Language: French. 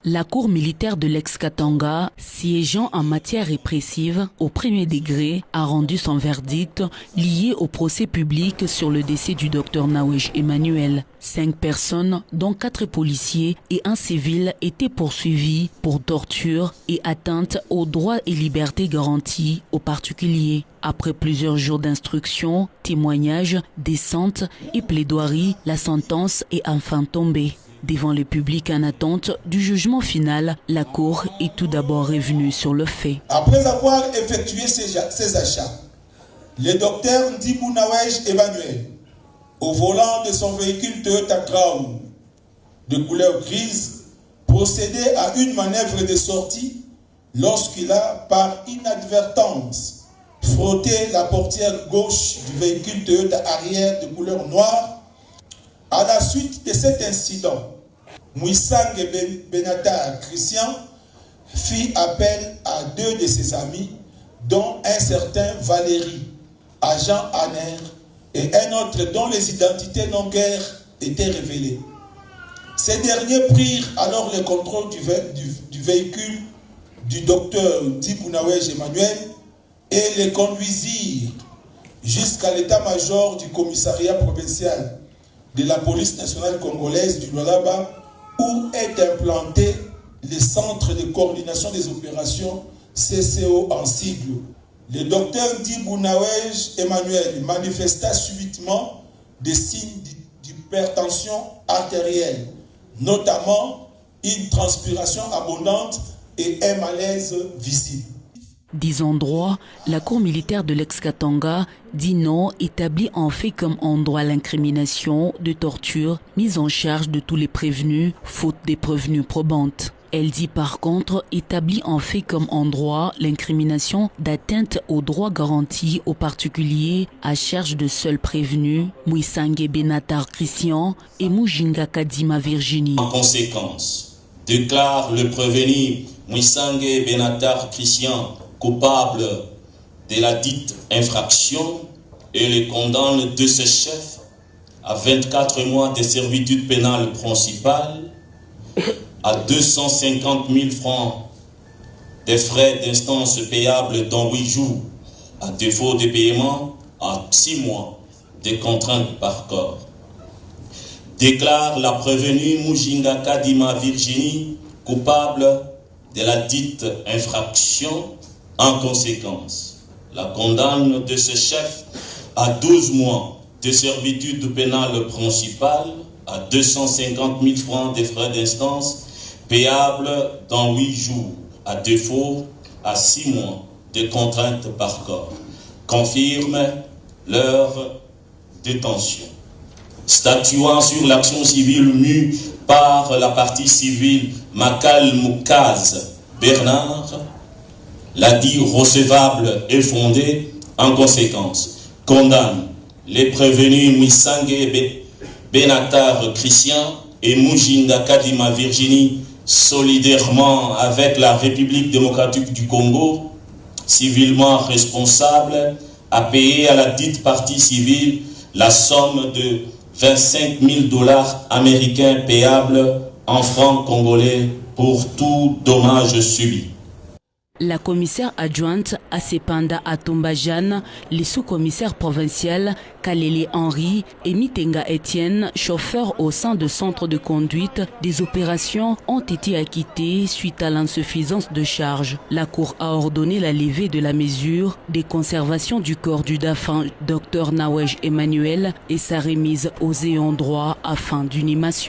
La Cour militaire de l'ex-Katanga, siégeant en matière répressive au premier degré, a rendu son verdict lié au procès public sur le décès du docteur Nawej Emmanuel. 5 personnes, dont 4 policiers et un civil, étaient poursuivies pour torture et atteinte aux droits et libertés garantis aux particuliers. Après plusieurs jours d'instruction, témoignages, descentes et plaidoiries, la sentence est enfin tombée. Devant le public en attente du jugement final, la Cour est tout d'abord revenue sur le fait. Après avoir effectué ces achats, le docteur Ndibou Nawej Emmanuel, au volant de son véhicule Toyota Crown de couleur grise, procédait à une manœuvre de sortie lorsqu'il a, par inadvertance, frotté la portière gauche du véhicule Toyota arrière de couleur noire. À la suite de cet incident, Mouissangue Benatar Christian fit appel à 2 de ses amis, dont un certain Valérie, agent ANER, et un autre dont les identités non guère étaient révélées. Ces derniers prirent alors le contrôle du véhicule du docteur Ndibou Nawej Emmanuel et les conduisirent jusqu'à l'état-major du commissariat provincial de la police nationale congolaise du Lualaba, où est implanté le centre de coordination des opérations CCO en sigle. Le docteur Ndibou Nawej Emmanuel manifesta subitement des signes d'hypertension artérielle, notamment une transpiration abondante et un malaise visible. Disant droit, la Cour militaire de l'ex-Katanga dit non, établit en fait comme en droit l'incrimination de torture mise en charge de tous les prévenus, faute des preuves probantes. Elle dit par contre établit en fait comme en droit l'incrimination d'atteinte aux droits garantis aux particuliers à charge de seuls prévenus, Mouissangue Benatar Christian et Mujinga Kadima Virginie. En conséquence, déclare le prévenu Mouissangue Benatar Christian coupable de la dite infraction et le condamne de ses chefs à 24 mois de servitude pénale principale, à 250 000 francs des frais d'instance payables dans 8 jours, à défaut de paiement, à 6 mois de contraintes par corps. Déclare la prévenue Mujinga Kadima Virginie coupable de la dite infraction. En conséquence, la condamne de ce chef à 12 mois de servitude pénale principale, à 250 000 francs de frais d'instance payables dans 8 jours, à défaut à 6 mois de contraintes par corps, confirme leur détention. Statuant sur l'action civile mue par la partie civile Makal Moukaz Bernard, la dit recevable et fondée, en conséquence, condamne les prévenus Mouissangue Benatar Christian et Mujinga Kadima Virginie, solidairement avec la République démocratique du Congo, civilement responsable, à payer à la dite partie civile la somme de 25 000 $ américains payables en francs congolais pour tout dommage subi. La commissaire adjointe Asepanda Atomba Jeanne, les sous-commissaires provinciales Kalele Henri et Mitenga Etienne, chauffeurs au sein de centre de conduite des opérations, ont été acquittés suite à l'insuffisance de charge. La Cour a ordonné la levée de la mesure des conservations du corps du défunt Dr Nawej Emmanuel et sa remise aux ayants droit à fin d'inhumation.